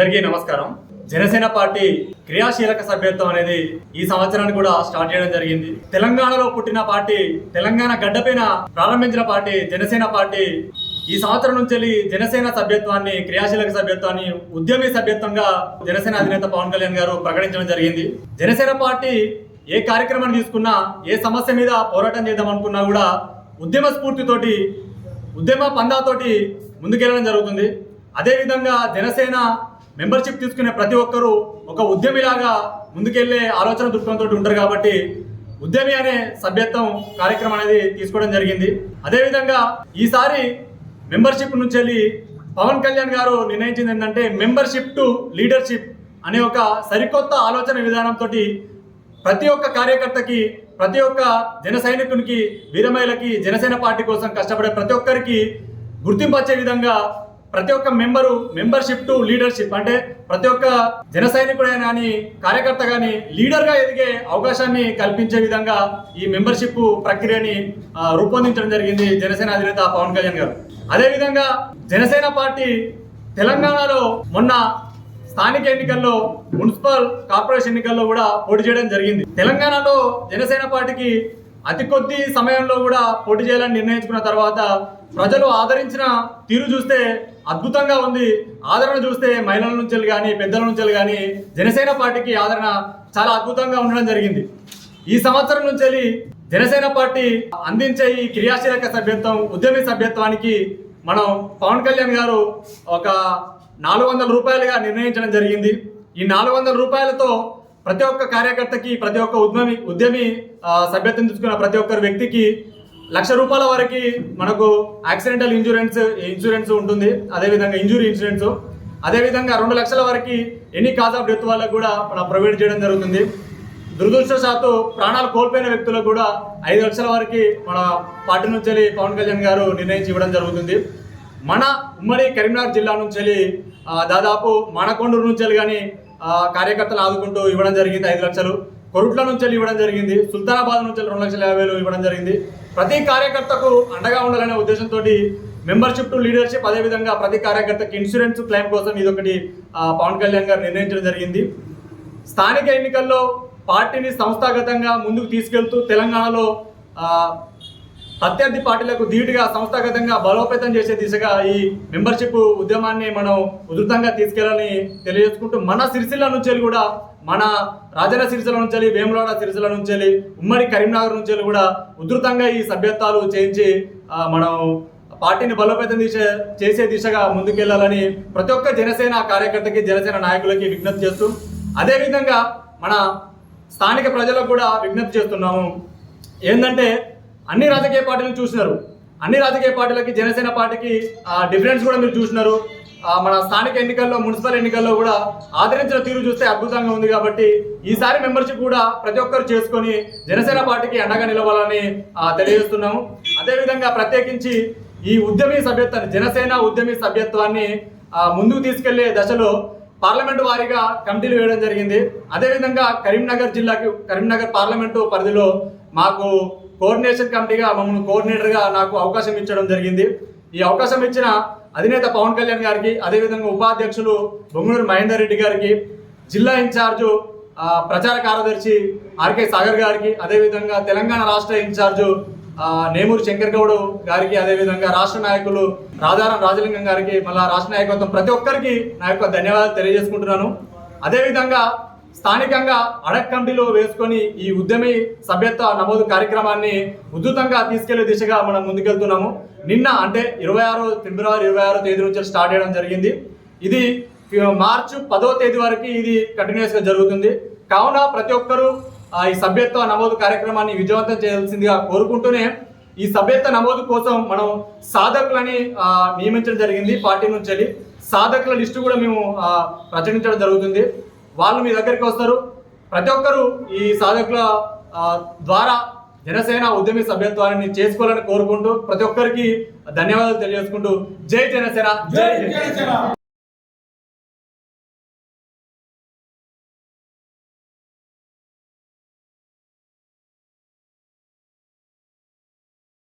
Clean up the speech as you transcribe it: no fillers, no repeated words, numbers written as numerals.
అందరికీ నమస్కారం. జనసేన పార్టీ క్రియాశీలక సభ్యత్వం అనేది ఈ సంవత్సరానికి కూడా స్టార్ట్ చేయడం జరిగింది. తెలంగాణలో పుట్టిన పార్టీ, తెలంగాణ గడ్డపైన ప్రారంభించిన పార్టీ జనసేన పార్టీ ఈ సంవత్సరం నుంచి జనసేన సభ్యత్వాన్ని, క్రియాశీలక సభ్యత్వాన్ని ఉద్యమీ సభ్యత్వంగా జనసేన అధినేత పవన్ కళ్యాణ్ గారు ప్రకటించడం జరిగింది. జనసేన పార్టీ ఏ కార్యక్రమాన్ని తీసుకున్నా, ఏ సమస్య మీద పోరాటం చేద్దాం అనుకున్నా కూడా ఉద్యమ స్ఫూర్తితోటి, ఉద్యమ పందాతోటి ముందుకెళ్ళడం జరుగుతుంది. అదేవిధంగా జనసేన మెంబర్షిప్ తీసుకునే ప్రతి ఒక్కరూ ఒక ఉద్యమిలాగా ముందుకెళ్లే ఆలోచన దృక్పథంతో ఉంటారు కాబట్టి ఉద్యమి అనే సభ్యత్వం కార్యక్రమం అనేది తీసుకోవడం జరిగింది. అదేవిధంగా ఈసారి మెంబర్షిప్ నుంచి వెళ్ళి పవన్ కళ్యాణ్ గారు నిర్ణయించింది ఏంటంటే మెంబర్షిప్ టు లీడర్షిప్ అనే ఒక సరికొత్త ఆలోచన విధానంతో ప్రతి ఒక్క కార్యకర్తకి, ప్రతి ఒక్క జన సైనికునికి, వీరమహిళకి, జనసేన పార్టీ కోసం కష్టపడే ప్రతి ఒక్కరికి గుర్తింపు వచ్చే విధంగా ప్రతి ఒక్క మెంబర్షిప్ టు లీడర్షిప్ అంటే ప్రతి ఒక్క జన సైనికుడైనా కానీ, కార్యకర్త కానీ లీడర్గా ఎదిగే అవకాశాన్ని కల్పించే విధంగా ఈ మెంబర్షిప్ ప్రక్రియని రూపొందించడం జరిగింది జనసేన అధినేత పవన్ కళ్యాణ్ గారు. అదేవిధంగా జనసేన పార్టీ తెలంగాణలో మొన్న స్థానిక ఎన్నికల్లో, మున్సిపల్ కార్పొరేషన్ ఎన్నికల్లో కూడా పోటీ చేయడం జరిగింది. తెలంగాణలో జనసేన పార్టీకి అతి కొద్ది సమయంలో కూడా పోటీ చేయాలని నిర్ణయించుకున్న తర్వాత ప్రజలు ఆదరించిన తీరు చూస్తే అద్భుతంగా ఉంది. ఆదరణ చూస్తే మహిళల నుంచి కానీ, పెద్దల నుంచి కానీ జనసేన పార్టీకి ఆదరణ చాలా అద్భుతంగా ఉండడం జరిగింది. ఈ సంవత్సరం నుంచి జనసేన పార్టీ అందించే ఈ క్రియాశీలక సభ్యత్వం, ఉద్యమీ సభ్యత్వానికి మనం పవన్ కళ్యాణ్ గారు ఒక 400 రూపాయలుగా నిర్ణయించడం జరిగింది. ఈ 400 రూపాయలతో ప్రతి ఒక్క కార్యకర్తకి, ప్రతి ఒక్క ఉద్యమి సభ్యత్వం తీసుకున్న ప్రతి ఒక్కరి వ్యక్తికి 1,00,000 రూపాయల వరకు మనకు యాక్సిడెంటల్ ఇన్సూరెన్స్ ఉంటుంది. అదేవిధంగా ఇంజురీ ఇన్సూరెన్స్, అదేవిధంగా 2 లక్షల వరకు ఎనీ కాజ్ ఆఫ్ డెత్ వాళ్ళకు కూడా మనం ప్రొవైడ్ చేయడం జరుగుతుంది. దురదృష్టవశాత్తు ప్రాణాలు కోల్పోయిన వ్యక్తులకు కూడా 5 లక్షల వరకు మన పార్టీ నుంచి పవన్ కళ్యాణ్ గారు నిర్ణయించి ఇవ్వడం జరుగుతుంది. మన ఉమ్మడి కరీంనగర్ జిల్లా నుంచి దాదాపు మనకొండూరు నుంచి కానీ కార్యకర్తలు ఆదుకుంటూ ఇవ్వడం జరిగింది 5 లక్షలు. కొరుట్ల నుంచి ఇవ్వడం జరిగింది. సుల్తానాబాద్ నుంచి 2,50,000 ఇవ్వడం జరిగింది. ప్రతి కార్యకర్తకు అండగా ఉండాలనే ఉద్దేశంతో మెంబర్షిప్ టు లీడర్షిప్, అదేవిధంగా ప్రతి కార్యకర్తకి ఇన్సూరెన్స్ క్లెయిమ్ కోసం ఇదొకటి పవన్ కళ్యాణ్ గారు నిర్ణయించడం జరిగింది. స్థానిక ఎన్నికల్లో పార్టీని సంస్థాగతంగా ముందుకు తీసుకెళ్తూ తెలంగాణలో ప్రత్యర్థి పార్టీలకు ధీటుగా సంస్థాగతంగా బలోపేతం చేసే దిశగా ఈ మెంబర్షిప్ ఉద్యమాన్ని మనం ఉధృతంగా తీసుకెళ్లాలని తెలియజేసుకుంటూ, మన సిరిసిల్ల నుంచి కూడా, మన రాజన్న సిరిసిల్ల నుంచి, వేములవాడ సిరిసిల్ల నుంచి, ఉమ్మడి కరీంనగర్ నుంచి కూడా ఉధృతంగా ఈ సభ్యత్వాలు చేయించి మనం పార్టీని బలోపేతం చేసే దిశగా ముందుకెళ్లాలని ప్రతి ఒక్క జనసేన కార్యకర్తకి, జనసేన నాయకులకి విజ్ఞప్తి చేస్తూ, అదేవిధంగా మన స్థానిక ప్రజలకు కూడా విజ్ఞప్తి చేస్తున్నాము. ఏంటంటే అన్ని రాజకీయ పార్టీలను చూసినారు, అన్ని రాజకీయ పార్టీలకి జనసేన పార్టీకి డిఫరెన్స్ కూడా మీరు చూసినారు. మన స్థానిక ఎన్నికల్లో, మున్సిపల్ ఎన్నికల్లో కూడా ఆదరించిన తీరు చూస్తే అద్భుతంగా ఉంది. కాబట్టి ఈసారి మెంబర్షిప్ కూడా ప్రతి ఒక్కరు చేసుకొని జనసేన పార్టీకి అండగా నిలవాలని తెలియజేస్తున్నాము. అదేవిధంగా ప్రత్యేకించి ఈ ఉద్యమీ సభ్యత్వాన్ని, జనసేన ఉద్యమీ సభ్యత్వాన్ని ముందుకు తీసుకెళ్లే దశలో పార్లమెంటు వారీగా కమిటీలు వేయడం జరిగింది. అదేవిధంగా కరీంనగర్ పార్లమెంటు పరిధిలో మాకు కోఆర్డినేషన్ కమిటీగా, మమ్మల్ని కోఆర్డినేటర్గా నాకు అవకాశం ఇచ్చడం జరిగింది. ఈ అవకాశం ఇచ్చిన అధినేత పవన్ కళ్యాణ్ గారికి, అదేవిధంగా ఉపాధ్యక్షులు బొంగునూరు మహేందర్ రెడ్డి గారికి, జిల్లా ఇన్ఛార్జు ప్రచార కార్యదర్శి ఆర్కే సాగర్ గారికి, అదేవిధంగా తెలంగాణ రాష్ట్ర ఇన్ఛార్జు నేమూరు శంకర్ గౌడ్ గారికి, అదేవిధంగా రాష్ట్ర నాయకులు రాధారం రాజలింగం గారికి, మళ్ళా రాష్ట్ర నాయకత్వం ప్రతి ఒక్కరికి నా యొక్క ధన్యవాదాలు తెలియజేసుకుంటున్నాను. అదేవిధంగా స్థానికంగా అడక్ కమిటీలో వేసుకొని ఈ ఉద్యమీ సభ్యత్వ నమోదు కార్యక్రమాన్ని ఉధృతంగా తీసుకెళ్లే దిశగా మనం ముందుకెళ్తున్నాము. నిన్న అంటే ఫిబ్రవరి 26వ తేదీ నుంచి స్టార్ట్ చేయడం జరిగింది. ఇది మార్చి 10వ తేదీ వరకు ఇది కంటిన్యూస్గా జరుగుతుంది. కావున ప్రతి ఒక్కరూ ఈ సభ్యత్వ నమోదు కార్యక్రమాన్ని విజయవంతం చేయాల్సిందిగా కోరుకుంటూనే, ఈ సభ్యత్వ నమోదు కోసం మనం సాధకులని నియమించడం జరిగింది. పార్టీ నుంచి సాధకుల లిస్టు కూడా మేము ప్రచురించడం జరుగుతుంది. వాళ్ళు మీ దగ్గరికి వస్తారు. ప్రతి ఒక్కరూ ఈ సాధకుల ద్వారా జనసేన ఉద్యమీ సభ్యత్వాన్ని చేసుకోవాలని కోరుకుంటూ, ప్రతి ఒక్కరికి ధన్యవాదాలు తెలియజేసుకుంటూ, జై జనసేన, జై జనసేన.